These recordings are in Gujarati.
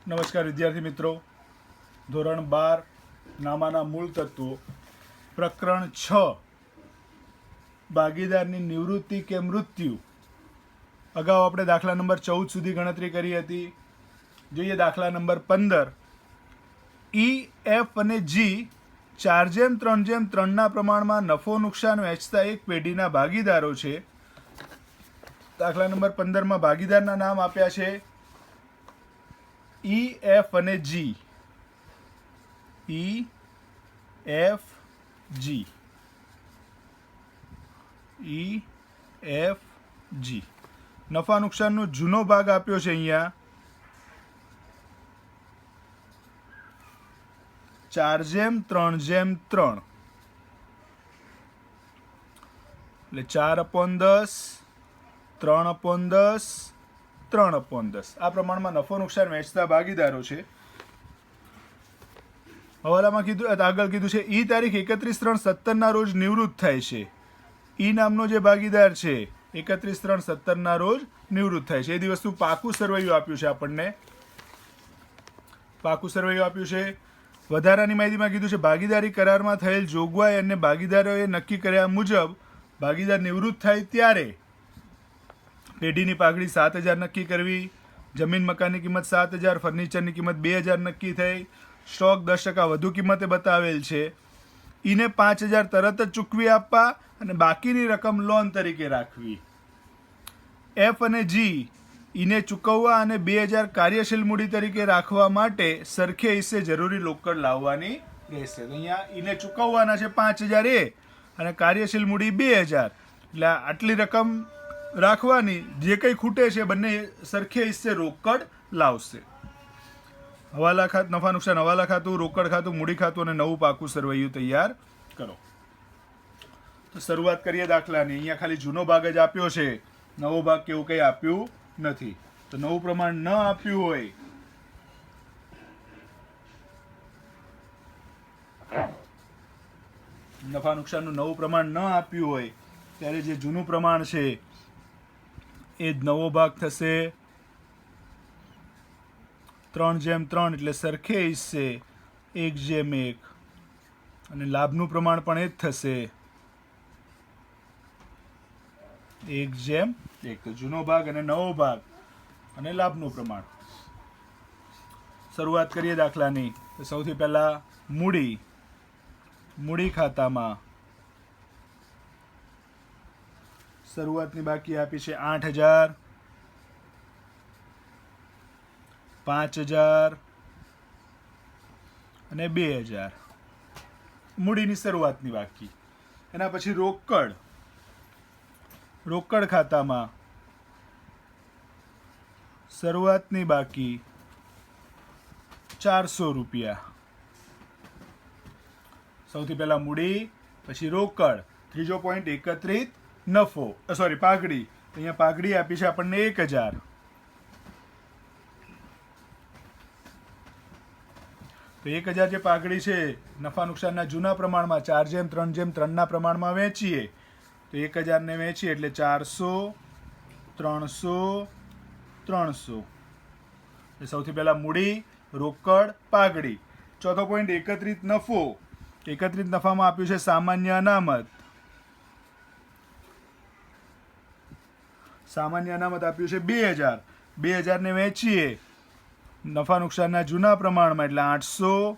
નમસ્કાર વિદ્યાર્થી મિત્રો, ધોરણ 12 નામાના મૂળ તત્વો પ્રકરણ 6 ભાગીદારની નિવૃત્તિ કે મૃત્યુ. અગાઉ આપણે દાખલા નંબર 14 સુધી ગણતરી કરી હતી. જોઈએ દાખલા નંબર 15. ઈ, એફ અને જી 4:3:3 પ્રમાણમાં નફો નુકસાન વહેંચતા એક પેઢીના ભાગીદારો છે. દાખલા નંબર 15માં ભાગીદારના નામ આપ્યા છે ઈ, એફ અને જી. ઈ, એફ, જી. ઈ, એફ, જી. નફા નુકસાનનો જૂનો ભાગ આપ્યો છે અહીંયા 4:3:3 એટલે 4/10, 3/10, 3/10 આ પ્રમાણમાં નફો નુકસાન વહેંચતા ભાગીદારો છે. હવાલામાં આગળ કીધું છે ઈ તારીખ 31/3/17 રોજ નિવૃત્ત થાય છે. ઈ નામનો જે ભાગીદાર છે 31/3/17 રોજ નિવૃત્ત થાય છે. એ દિવસનું પાકું સરવૈયું આપ્યું છે આપણને. પાકું સરવૈયું આપ્યું છે. વધારાની માહિતીમાં કીધું છે ભાગીદારી કરારમાં થયેલ જોગવાઈ અને ભાગીદારોએ નક્કી કર્યા મુજબ ભાગીદાર નિવૃત્ત થાય ત્યારે પેઢીની પાઘડી 7,000 નક્કી કરવી, જમીન મકાનની કિંમત 7,000, ફર્નિચરની કિંમત 2,000 નક્કી થઈ, સ્ટોક 10% વધુ કિંમતે બતાવેલ છે. ઈને 5,000 તરત જ ચૂકવી આપવા અને બાકીની રકમ લોન તરીકે રાખવી. એફ અને જી ઈને ચૂકવવા અને 2,000 કાર્યશીલ મૂડી તરીકે રાખવા માટે સરખે હિસ્સે જરૂરી રોકડ લાવવાની રહેશે. અહીંયા ઈને ચૂકવવાના છે 5,000 એ અને કાર્યશીલ મૂડી 2,000, એટલે આટલી રકમ રાખવાની. જે કંઈ ખૂટે છે બંને સરખે હિસ્સે રોકડ લાવશે. હવાલા ખાતું, નફા નુકસાન હવાલા ખાતું, રોકડ ખાતું, મૂડી ખાતું અને નવું પાકું સરવૈયું તૈયાર કરો. તો શરૂઆત કરીએ દાખલાની. અહીંયા ખાલી જૂનો ભાગ જ આપ્યો છે, નવો ભાગ કેવું કંઈ આપ્યું નથી. તો નવું પ્રમાણ ન આપ્યું હોય નફા નુકસાનનું નવું પ્રમાણ ન આપ્યું હોય ત્યારે જે જૂનું પ્રમાણ છે એ જ નવો ભાગ થશે 3:3 એટલે સરખે હિસ્સે 1:1 અને લાભનું પ્રમાણ પણ એ જ થશે 1:1. તો જૂનો ભાગ અને નવો ભાગ અને લાભનું પ્રમાણ. શરૂઆત કરીએ દાખલાની. તો સૌથી પહેલા મૂડી ખાતામાં શરૂઆતની બાકી આપી છે 8,000, 5,000 અને 2,000 મૂડીની શરૂઆતની બાકી. એના પછી રોકડ ખાતામાં શરૂઆતની બાકી 400 રૂપિયા. સૌથી પહેલા મૂડી, પછી રોકડ, ત્રીજો પોઈન્ટ એકત્રિત નફો, પાઘડી. અહીંયા પાઘડી આપી છે આપણને 1,000. તો 1,000 જે પાઘડી છે નફા નુકસાનના જૂના પ્રમાણમાં 4:3:3 પ્રમાણમાં વેચીએ તો 1,000 ને વેચીએ એટલે 400, 300, 300. સૌથી પહેલા મૂડી, રોકડ, પાઘડી. ચોથો પોઈન્ટ એકત્રિત નફો. એકત્રિત નફામાં આપ્યું છે સામાન્ય અનામત. સામાન્ય અનામત આપ્યું છે 2,000. 2,000 ને વેચીએ નફા નુકસાનના જૂના પ્રમાણમાં એટલે 800,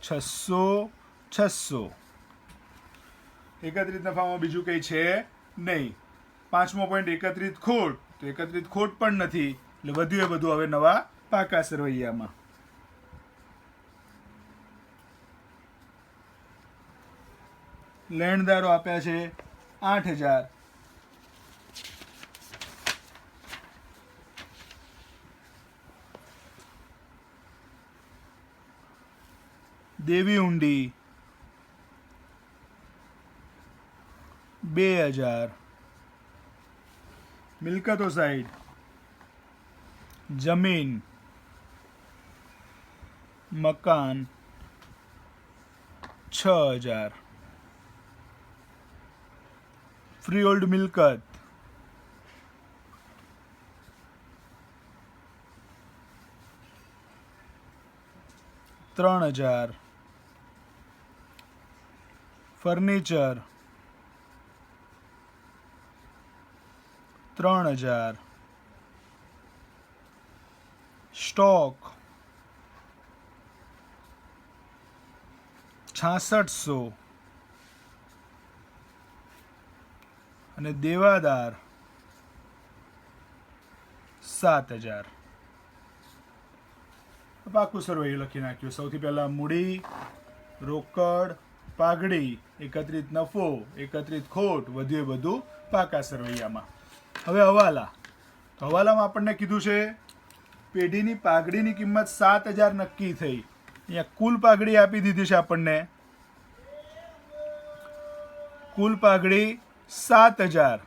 600, 600. એકત્રિત નફામાં બીજું કંઈ છે નહીં. પાંચમો પોઈન્ટ એકત્રિત ખોટ. તો એકત્રિત ખોટ પણ નથી એટલે વધુ એ બધું હવે નવા પાકા સરવૈયામાં. લેણદારો આપ્યા છે 8,000. દેવી ઊંડી 2,000. મિલકતો સાઈડ જમીન, મકાન 6,000. ફ્રી હોલ્ડ મિલકત 3000, ફર્નિચર 3000, સ્ટોક 6600 અને દેવાદાર 7000. પાકું સરવૈયું લખી નાખ્યું. સૌથી પહેલા મૂડી, રોકડ, પાઘડી, એકત્રિત નફો, એકત્રિત ખોટ, વધુ એ બધું પાકા સરવૈયામાં. હવે હવાલા. તો હવાલામાં આપણને કીધું છે પેઢીની પાઘડીની કિંમત 7000 નક્કી થઈ. અહીંયા કુલ પાઘડી આપી દીધી છે આપણને. કુલ પાઘડી 7000.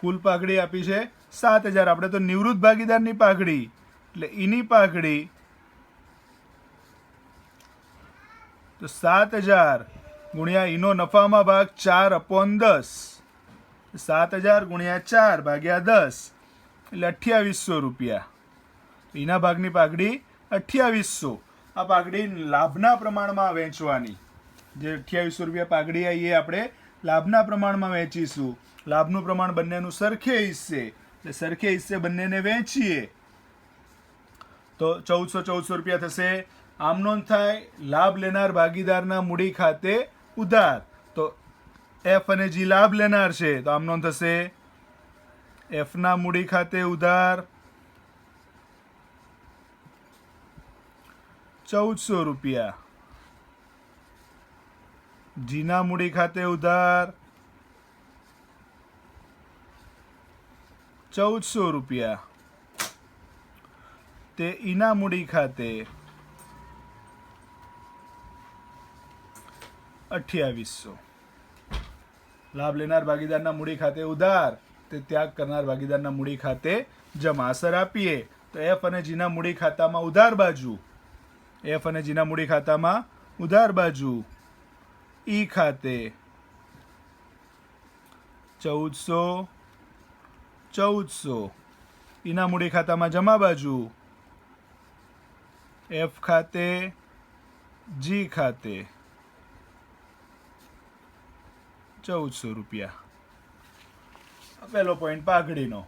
કુલ પાઘડી આપી છે 7000. આપણે તો નિવૃત્ત ભાગીદારની પાઘડી એટલે એની પાઘડી તો 7000 ગુણ્યા એનો નફામાં ભાગ 4/10. 7000 ગુણ્યા 4 ભાગ્યા 10 એટલે 2800 રૂપિયા. એના ભાગની પાઘડી 2800. આ પાઘડી લાભના પ્રમાણમાં વેચવાની. જે 2800 રૂપિયા પાઘડી આવી એ આપણે લાભના પ્રમાણમાં વેચીશું. લાભનું પ્રમાણ બંનેનું સરખે હિસ્સે, એટલે સરખે હિસ્સે બંનેને વેચીએ તો 1400 રૂપિયા થશે. આમ નોંધ થાય લાભ લેનાર ભાગીદારના મૂડી ખાતે ઉધાર. તો એફ અને જી લાભ લેનાર છે તો આમ નોંધ થશે એફ ના મૂડી ખાતે ઉધાર 1400 રૂપિયા, જીના મૂડી ખાતે ઉધાર 1400 રૂપિયા, તે ઈના મૂડી ખાતે 2800. લાભ લેનાર ભાગીદારના મૂડી ખાતે ઉધાર, તે ત્યાગ કરનાર ભાગીદારના મૂડી ખાતે જમા. અસર આપીએ તો એફ અને જીના મૂડી ખાતામાં ઉધાર બાજુ, એફ અને જીના મૂડી ખાતામાં ઉધાર બાજુ ઈ ખાતે 1400, ઈના મૂડી ખાતામાં જમા બાજુ એફ ખાતે, જી ખાતે 1400 રૂપિયા. પહેલો પોઈન્ટ પાઘડીનો.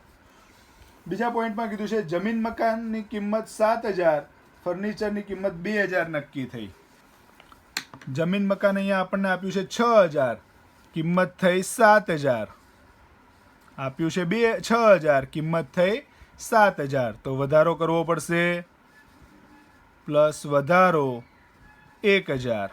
બીજા પોઈન્ટમાં કીધું છે જમીન મકાનની કિંમત 7000, ફર્નિચરની કિંમત 2000 નક્કી થઈ. જમીન મકાન અહીંયા આપણને આપ્યું છે 6000, કિંમત થઈ 7000. આપ્યું છે 6000, કિંમત થઈ 7000. તો વધારો કરવો પડશે, પ્લસ વધારો 1000.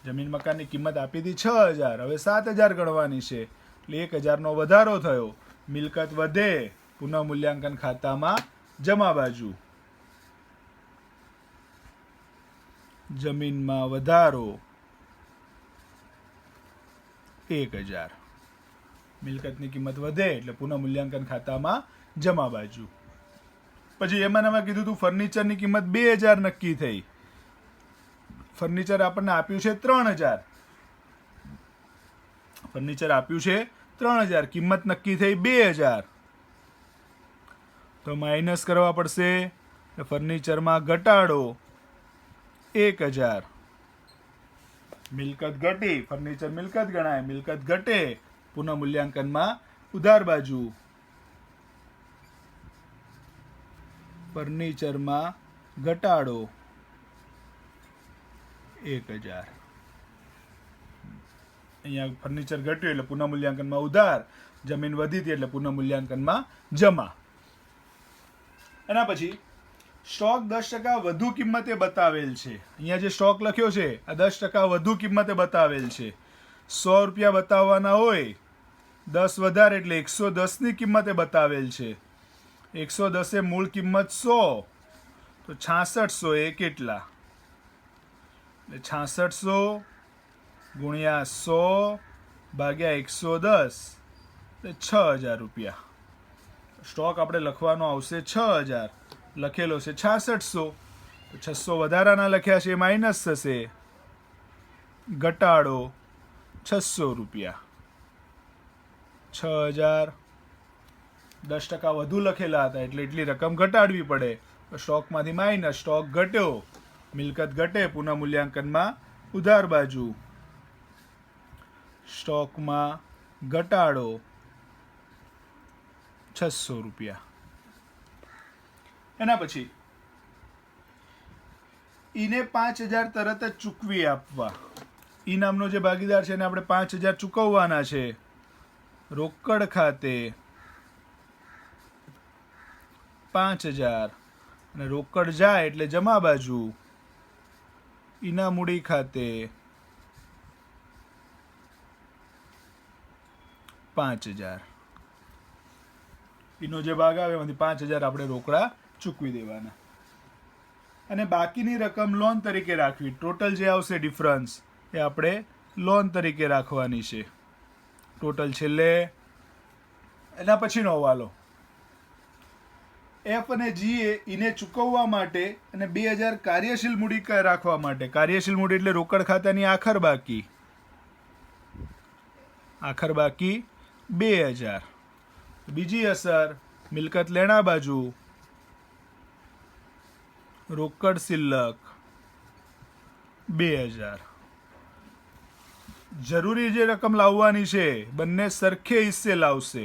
જમીન મકાનની કિંમત આપી હતી 6000, હવે 7000 ગણવાની છે એટલે 1000 નો વધારો થયો. મિલકત વધે, પુનઃ મૂલ્યાંકન ખાતામાં જમા બાજુ. જમીનમાં વધારો 1000, મિલકતની કિંમત વધે એટલે પુનઃ મૂલ્યાંકન ખાતામાં જમા બાજુ. પછી એમાં કીધું તું ફર્નિચરની કિંમત 2000 નક્કી થઈ. ફર્નિચર આપણને આપ્યું છે 3000. ફર્નિચર આપ્યું છે 3000, કિંમત નક્કી થઈ 2000. તો માઇનસ કરવા પડશે. ફર્નિચરમાં ઘટાડો 1000. મિલકત ઘટી, ફર્નિચર મિલકત ગણાય, મિલકત ઘટે, પુનઃ મૂલ્યાંકનમાં ઉધાર બાજુ. ફર્નિચરમાં ઘટાડો 1000. અહીંયા ફર્નિચર ઘટ્યું એટલે પુનઃ મૂલ્યાંકનમાં ઉધાર, જમીન વધી હતી એટલે પુનઃ મૂલ્યાંકનમાં જમા. એના પછી સ્ટોક 10% વધુ કિંમતે બતાવેલ છે. અહીંયા જે સ્ટોક લખ્યો છે આ 10% વધુ કિંમતે બતાવેલ છે. 100 રૂપિયા બતાવવાના હોય, 10 વધારે એટલે 110 ની કિંમતે બતાવેલ છે. 110 એ મૂળ કિંમત 100, તો 6600 એ કેટલા? એટલે 6600 ગુણ્યા 100 ભાગ્યા 110 એટલે 6000 રૂપિયા. સ્ટોક આપણે લખવાનો આવશે 6000, લખેલો છે 6600, તો 600 વધારાના લખ્યા છે માઇનસ થશે, ઘટાડો 600 રૂપિયા. 6000 10% વધુ લખેલા હતા એટલે એટલી રકમ ઘટાડવી પડે, તો તો સ્ટોકમાંથી માઇનસ, સ્ટોક ઘટ્યો, મિલકત ઘટે, પુનઃ મૂલ્યાંકનમાં ઉધાર બાજુ, સ્ટોકમાં ઘટાડો 600 રૂપિયા. એના પછી ઈને 5000 તરત જ ચૂકવી આપવા. ઈ નામનો જે ભાગીદાર છે એને આપણે 5000 ચૂકવવાના છે. રોકડ ખાતે 5000 અને રોકડ જાય એટલે જમા બાજુ ઈના મૂડી ખાતે 5000. ઈનો જે ભાગ આવે એમાંથી 5000 આપણે રોકડા ચૂકવી દેવાના અને બાકીની રકમ લોન તરીકે રાખવી. ટોટલ જે આવશે ડિફરન્સ એ આપણે લોન તરીકે રાખવાની છે. ટોટલ છેલ્લે એના પછીનો હવાલો. એફ અને જી એ ઈને ચૂકવવા માટે અને 2000 કાર્યશીલ મૂડી રાખવા માટે. કાર્યશીલ મૂડી એટલે રોકડ ખાતાની આખર બાકી. આખર બાકી 2000. બીજી અસર મિલકત લેણા બાજુ રોકડ શિલ્લક 2000. જરૂરી જે રકમ લાવવાની છે બંને સરખે હિસ્સે લાવશે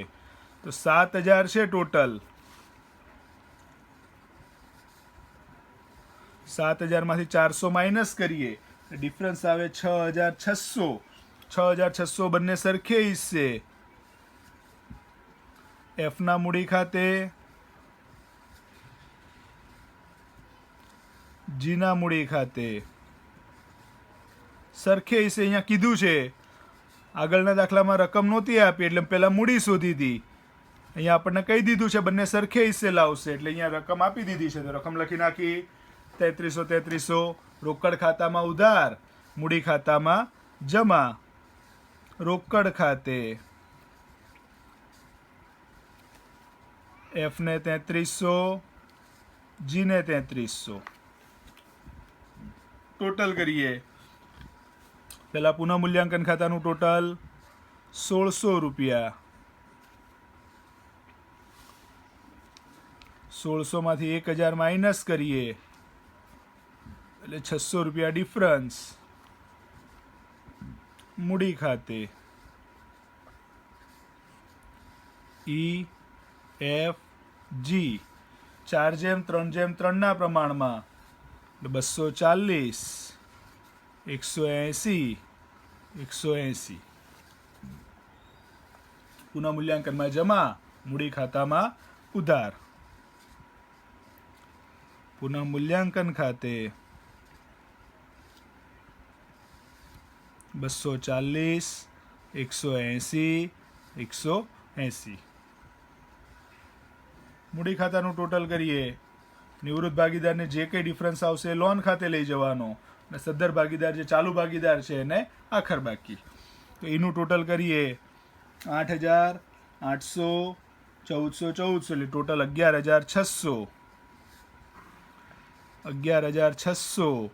તો 7000 છે ટોટલ. 7000 માંથી 400 માઇનસ કરીએ ડિફરન્સ આવે 6600. 6600 બંને સરખે હિસ્સે. એફ ના મૂડી ખાતે, જી ના મૂડી ખાતે સરખે હિસ્સે. અહીંયા કીધું છે આગળના દાખલામાં રકમ નહોતી આપી એટલે પહેલા મૂડી શોધી હતી. અહીંયા આપણને કહી દીધું છે બંને સરખે હિસ્સે લાવશે એટલે અહીંયા રકમ આપી દીધી છે તો રકમ લખી નાખી 3300. રોકડ ખાતામાં ઉધાર, મૂડી ખાતામાં જમા. રોકડ ખાતે એફ ને 3300, જી ને 3300. ટોટલ કરીએ. પહેલા પુનઃ મૂલ્યાંકન ખાતાનું ટોટલ 1600 રૂપિયા. 1600 માંથી 1000 માઇનસ કરીએ એટલે 600 રૂપિયા ડિફરન્સ. મૂડી ખાતે ઈ, એફ, જી 4:3:3 ના પ્રમાણમાં 240, 180, 180. પુનઃ મૂલ્યાંકનમાં જમા, મૂડી ખાતામાં ઉધાર. પુનઃ મૂલ્યાંકન ખાતે 240, 180, 180. મૂડી ખાતાનું ટોટલ કરીએ. નિવૃત્ત ભાગીદારને જે કંઈ ડિફરન્સ આવશે લોન ખાતે લઈ જવાનો અને સદ્ધર ભાગીદાર જે ચાલુ ભાગીદાર છે એને આખર બાકી. તો એનું ટોટલ કરીએ 8000, 800, 1400 એટલે ટોટલ 11600. 11600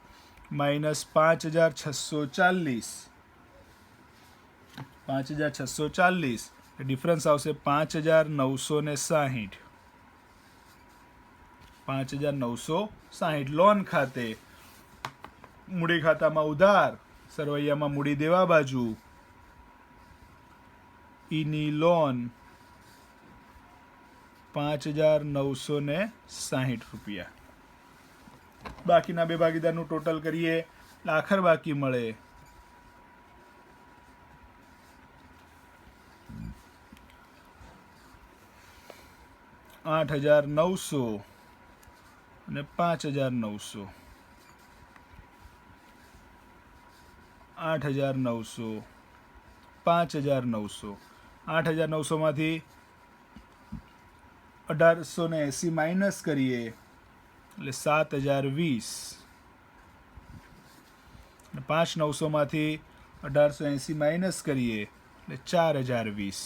માઇનસ 5640. 5640 ડિફરન્સ આવશે 5960. 5960 લોન ખાતે. મૂડી ખાતામાં ઉધાર, સરવૈયામાં મૂડી દેવા બાજુ. ઈની લોન 5960 રૂપિયા. બાકીના બે ભાગીદારનું ટોટલ કરીએ આખર બાકી મળે 8900 અને 5900. 8900, 5900. 8900 માંથી 1880 માઇનસ કરીએ એટલે 7020. 5900 માંથી 1880 માઇનસ કરીએ એટલે 4020.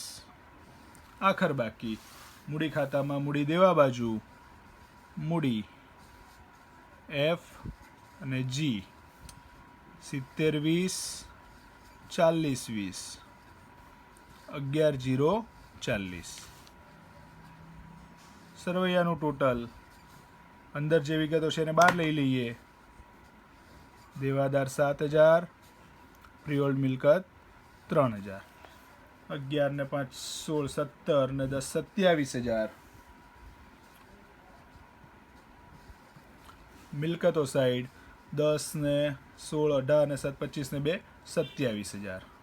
આખર બાકી મૂડી ખાતામાં મૂડી દેવા બાજુ મૂડી એફ અને જી 7020, 4020. 11040. સરવૈયાનું ટોટલ અંદર જે વિગતો છે એને બહાર લઈ લઈએ. દેવાદાર 7,000, પ્રીઓલ્ડ મિલકત 3,000. 11 ને 5 16, 17 ને 10 27,000. મિલકતો સાઈડ 10 ને 16, 18 ને 7 25 ને 2 27,000.